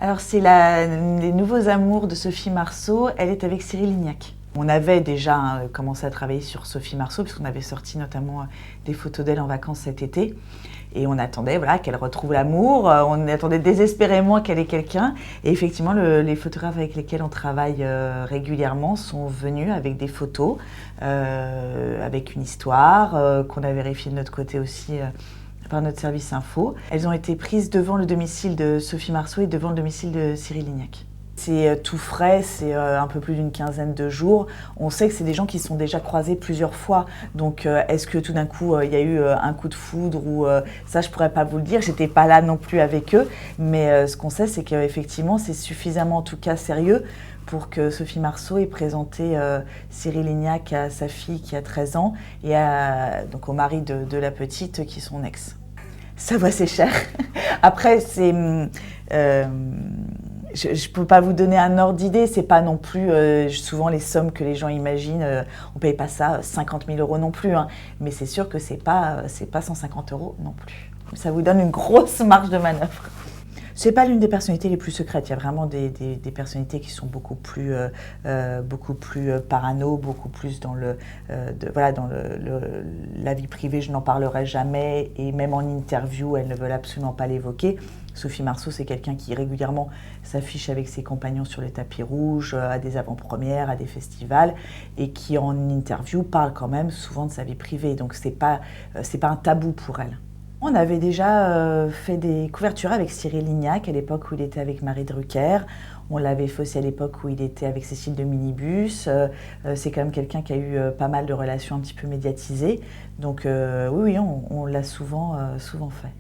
Alors c'est les nouveaux amours de Sophie Marceau, elle est avec Cyril Lignac. On avait déjà commencé à travailler sur Sophie Marceau puisqu'on avait sorti notamment des photos d'elle en vacances cet été. Et on attendait qu'elle retrouve l'amour, on attendait désespérément qu'elle ait quelqu'un. Et effectivement, les photographes avec lesquels on travaille régulièrement sont venus avec des photos, avec une histoire qu'on a vérifiée de notre côté aussi par notre service info. Elles ont été prises devant le domicile de Sophie Marceau et devant le domicile de Cyril Lignac. C'est tout frais, c'est un peu plus d'une quinzaine de jours. On sait que c'est des gens qui se sont déjà croisés plusieurs fois. Donc est-ce que tout d'un coup il y a eu un coup de foudre ou ça je pourrais pas vous le dire. J'étais pas là non plus avec eux. Mais ce qu'on sait c'est qu'effectivement c'est suffisamment en tout cas sérieux pour que Sophie Marceau ait présenté Cyril Lignac à sa fille qui a 13 ans et donc au mari de la petite qui est son ex. Ça va, c'est cher. Après, c'est... je ne peux pas vous donner un ordre d'idée, c'est pas non plus souvent les sommes que les gens imaginent, on paye pas ça 50 000 € non plus, hein. Mais c'est sûr que c'est pas 150 € non plus. Ça vous donne une grosse marge de manœuvre. C'est pas l'une des personnalités les plus secrètes. Il y a vraiment des personnalités qui sont beaucoup plus parano, beaucoup plus dans la vie privée. Je n'en parlerai jamais et même en interview, elles ne veulent absolument pas l'évoquer. Sophie Marceau, c'est quelqu'un qui régulièrement s'affiche avec ses compagnons sur les tapis rouges, à des avant-premières, à des festivals, et qui en interview parle quand même souvent de sa vie privée. Donc c'est pas un tabou pour elle. On avait déjà fait des couvertures avec Cyril Lignac à l'époque où il était avec Marie Drucker. On l'avait fait aussi à l'époque où il était avec Cécile de Minibus. C'est quand même quelqu'un qui a eu pas mal de relations un petit peu médiatisées. Donc oui, on l'a souvent fait.